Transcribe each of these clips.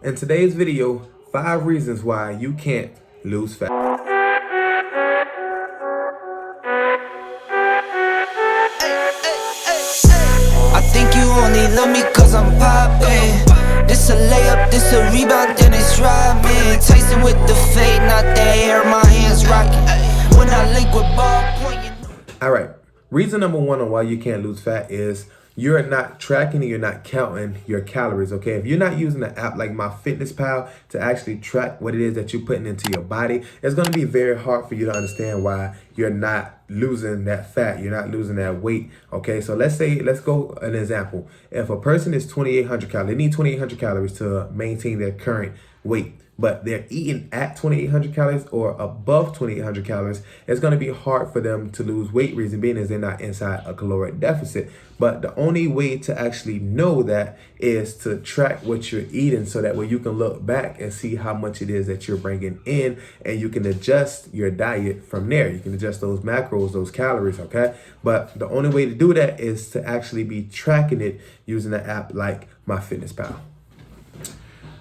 In today's video, 5 reasons why you can't lose fat. I think you only love me cause I'm poppin'. This a layup, this a rebound, then it's robbing. Tyson with the fade, not the hair, my hands rockin'. When I link with ball point, you know. All right. Reason number 1 on why you can't lose fat is you're not tracking and you're not counting your calories, okay? If you're not using an app like MyFitnessPal to actually track what it is that you're putting into your body, it's going to be very hard for you to understand why you're not losing that fat, you're not losing that weight, okay? So let's go an example. If a person is 2,800 calories, they need 2,800 calories to maintain their current weight, but they're eating at 2,800 calories or above 2,800 calories, it's going to be hard for them to lose weight. Reason being is they're not inside a caloric deficit. But the only way to actually know that is to track what you're eating, so that way you can look back and see how much it is that you're bringing in, and you can adjust your diet from there. You can adjust those macros, those calories, okay? But the only way to do that is to actually be tracking it using an app like MyFitnessPal.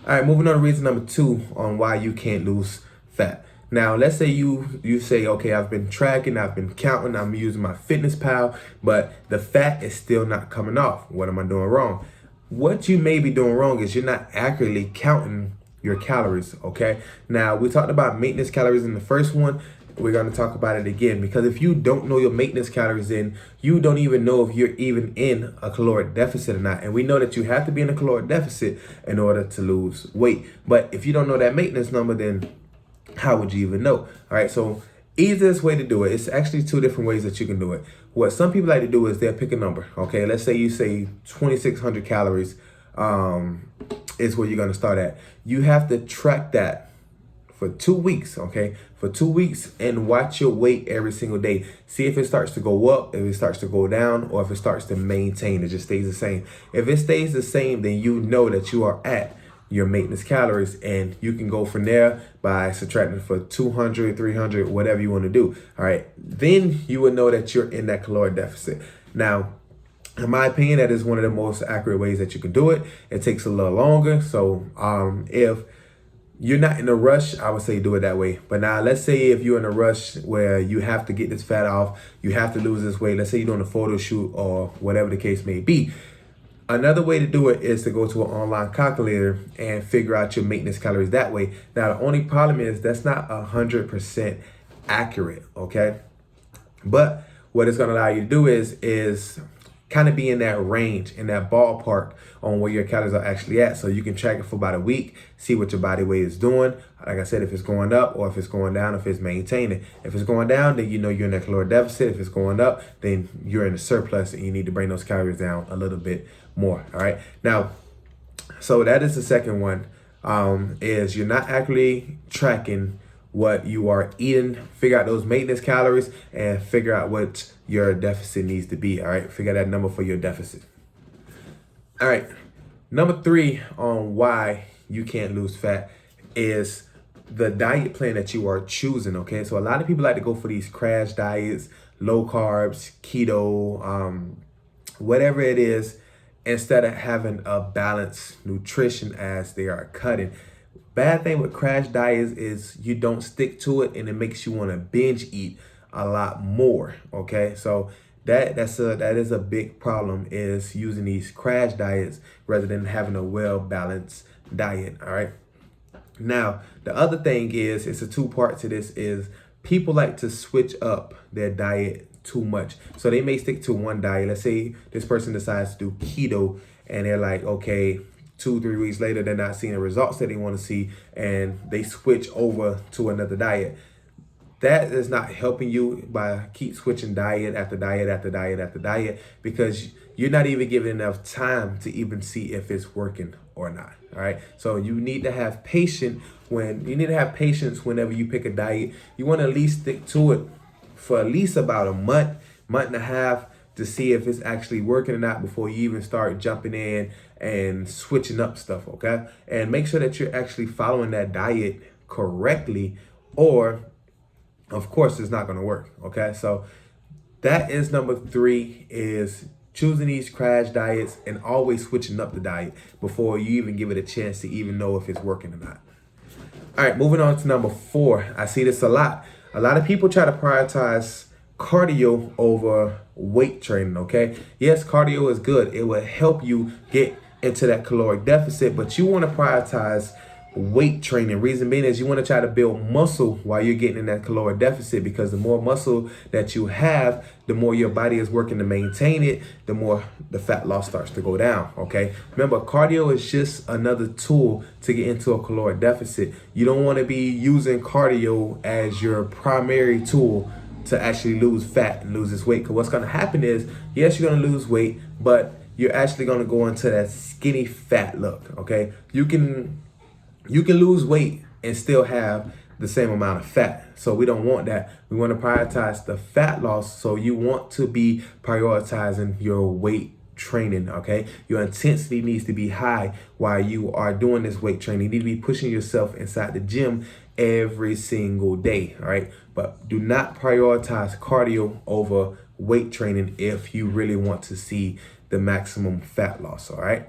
All right, moving on to reason number 2 on why you can't lose fat. Now, let's say you say, okay, I've been tracking, I've been counting, I'm using MyFitnessPal, but the fat is still not coming off. What am I doing wrong? What you may be doing wrong is you're not accurately counting your calories, okay? Now, we talked about maintenance calories in the first one. We're going to talk about it again, because if you don't know your maintenance calories in, you don't even know if you're even in a caloric deficit or not. And we know that you have to be in a caloric deficit in order to lose weight. But if you don't know that maintenance number, then how would you even know? All right, so easiest way to do it, it's actually 2 different ways that you can do it. What some people like to do is they'll pick a number, okay? Let's say you say 2,600 calories is where you're going to start at. You have to track that for 2 weeks, okay? For 2 weeks, and watch your weight every single day. See if it starts to go up, if it starts to go down, or if it starts to maintain, it just stays the same. If it stays the same, then you know that you are at your maintenance calories, and you can go from there by subtracting for 200, 300, whatever you want to do. All right, then you will know that you're in that caloric deficit. Now, in my opinion, that is one of the most accurate ways that you can do it. It takes a little longer. So if you're not in a rush, I would say do it that way. But now, let's say if you're in a rush where you have to get this fat off, you have to lose this weight. Let's say you're doing a photo shoot or whatever the case may be. Another way to do it is to go to an online calculator and figure out your maintenance calories that way. Now, the only problem is that's not 100% accurate, okay? But what it's going to allow you to do is kind of be in that range, in that ballpark on where your calories are actually at. So you can track it for about a week, see what your body weight is doing. Like I said, if it's going up or if it's going down, if it's maintaining. If it's going down, then you know you're in a caloric deficit. If it's going up, then you're in a surplus and you need to bring those calories down a little bit more, all right? Now, so that is the second one, is you're not accurately tracking what you are eating. Figure out those maintenance calories and figure out what your deficit needs to be, all right? Figure out that number for your deficit. All right, number 3 on why you can't lose fat is the diet plan that you are choosing, okay? So a lot of people like to go for these crash diets, low carbs, keto, whatever it is, instead of having a balanced nutrition as they are cutting. Bad thing with crash diets is you don't stick to it, and it makes you want to binge eat a lot more, okay? So that is a big problem, is using these crash diets rather than having a well-balanced diet, all right? Now, the other thing is, it's a 2-part to this, is people like to switch up their diet too much. So they may stick to one diet. Let's say this person decides to do keto, and they're like, okay, 2-3 weeks later, they're not seeing the results that they want to see, and they switch over to another diet. That is not helping you by keep switching diet after diet after diet after diet, because you're not even giving enough time to even see if it's working or not. All right. So you need to have patience whenever you pick a diet. You want to at least stick to it for at least about a month and a half to see if it's actually working or not before you even start jumping in and switching up stuff. Okay. And make sure that you're actually following that diet correctly, or of course it's not going to work. Okay. So that is number 3, is choosing these crash diets and always switching up the diet before you even give it a chance to even know if it's working or not. All right, moving on to number 4. I see this a lot. A lot of people try to prioritize cardio over weight training, okay? Yes, cardio is good. It will help you get into that caloric deficit, but you want to prioritize weight training. Reason being is you want to try to build muscle while you're getting in that caloric deficit, because the more muscle that you have, the more your body is working to maintain it, the more the fat loss starts to go down, okay? Remember, cardio is just another tool to get into a caloric deficit. You don't want to be using cardio as your primary tool to actually lose fat and lose this weight, because what's going to happen is, yes, you're going to lose weight, but you're actually going to go into that skinny fat look, okay? You can lose weight and still have the same amount of fat. So we don't want that. We want to prioritize the fat loss. So you want to be prioritizing your weight training, okay? Your intensity needs to be high while you are doing this weight training. You need to be pushing yourself inside the gym every single day, all right? But do not prioritize cardio over weight training if you really want to see the maximum fat loss, all right?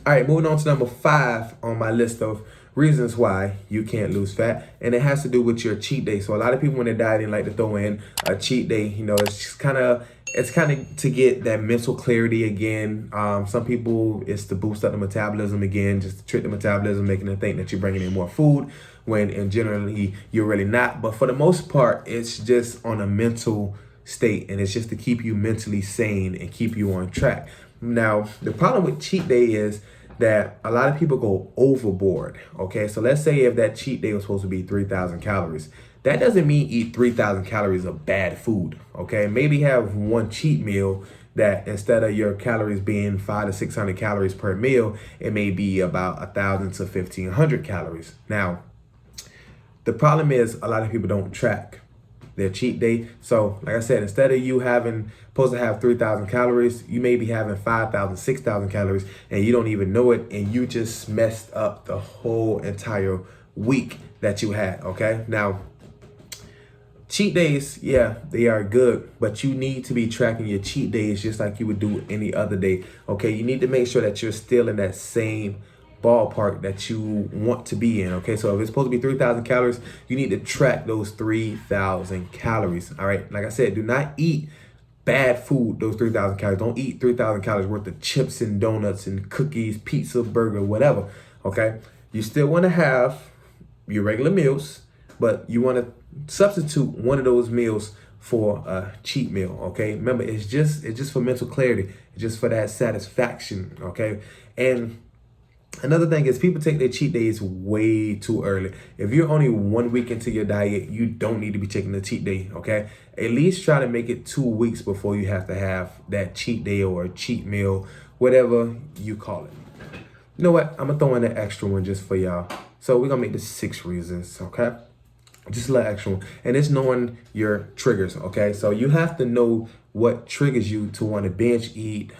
All right, moving on to number 5 on my list of reasons why you can't lose fat, and it has to do with your cheat day. So a lot of people when they're dieting like to throw in a cheat day. You know, it's kind of to get that mental clarity again. Some people, it's to boost up the metabolism again, just to trick the metabolism, making them think that you're bringing in more food when in generally you're really not. But for the most part, it's just on a mental state, and it's just to keep you mentally sane and keep you on track. Now, the problem with cheat day is that a lot of people go overboard, okay? So let's say if that cheat day was supposed to be 3,000 calories, that doesn't mean eat 3,000 calories of bad food, okay? Maybe have one cheat meal that instead of your calories being 500 to 600 calories per meal, it may be about 1,000 to 1,500 calories. Now, the problem is a lot of people don't track their cheat day. So like I said, instead of you supposed to have 3,000 calories, you may be having 5,000, 6,000 calories, and you don't even know it, and you just messed up the whole entire week that you had, okay? Now, cheat days, yeah, they are good, but you need to be tracking your cheat days just like you would do any other day, okay? You need to make sure that you're still in that same ballpark that you want to be in, okay? So if it's supposed to be 3,000 calories, you need to track those 3,000 calories, all right? Like I said, do not eat bad food, those 3,000 calories. Don't eat 3,000 calories worth of chips and donuts and cookies, pizza, burger, whatever, okay? You still want to have your regular meals, but you want to substitute one of those meals for a cheat meal, okay? Remember, it's just for mental clarity. It's just for that satisfaction, okay? And another thing is people take their cheat days way too early. If you're only 1 week into your diet, you don't need to be taking the cheat day, okay? At least try to make it 2 weeks before you have to have that cheat day or a cheat meal, whatever you call it. You know what? I'm going to throw in an extra one just for y'all. So we're going to make this 6 reasons, okay? Just a little extra one. And it's knowing your triggers, okay? So you have to know what triggers you to want to binge eat.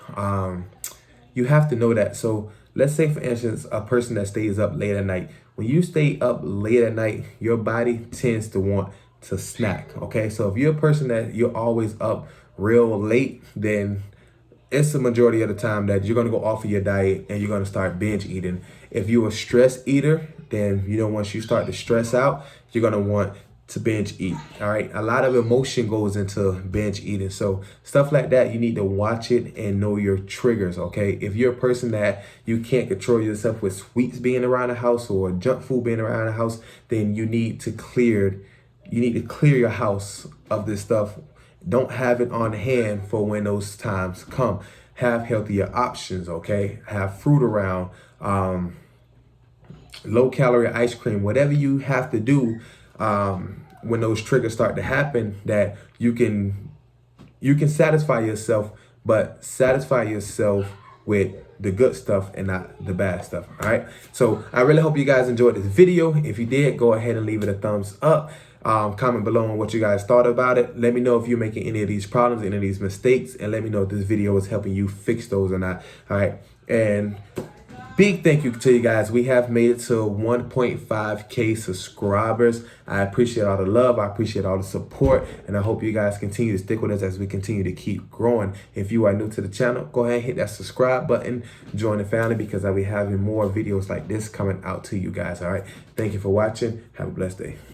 You have to know that. So let's say, for instance, a person that stays up late at night. When you stay up late at night, your body tends to want to snack, okay? So if you're a person that you're always up real late, then it's the majority of the time that you're going to go off of your diet and you're going to start binge eating. If you're a stress eater, then, you know, once you start to stress out, you're going to want to binge eat, all right? A lot of emotion goes into binge eating. So stuff like that, you need to watch it and know your triggers, okay? If you're a person that you can't control yourself with sweets being around the house or junk food being around the house, then you need to clear your house of this stuff. Don't have it on hand for when those times come. Have healthier options, okay? Have fruit around, low calorie ice cream, whatever you have to do when those triggers start to happen, that you can satisfy yourself, but satisfy yourself with the good stuff and not the bad stuff, all right? So I really hope you guys enjoyed this video. If you did, go ahead and leave it a thumbs up. Comment below on what you guys thought about it. Let me know if you're making any of these problems, any of these mistakes, and let me know if this video is helping you fix those or not, all right? And Big thank you to you guys. We have made it to 1.5K subscribers. I appreciate all the love. I appreciate all the support. And I hope you guys continue to stick with us as we continue to keep growing. If you are new to the channel, go ahead and hit that subscribe button. Join the family because I'll be having more videos like this coming out to you guys. All right. Thank you for watching. Have a blessed day.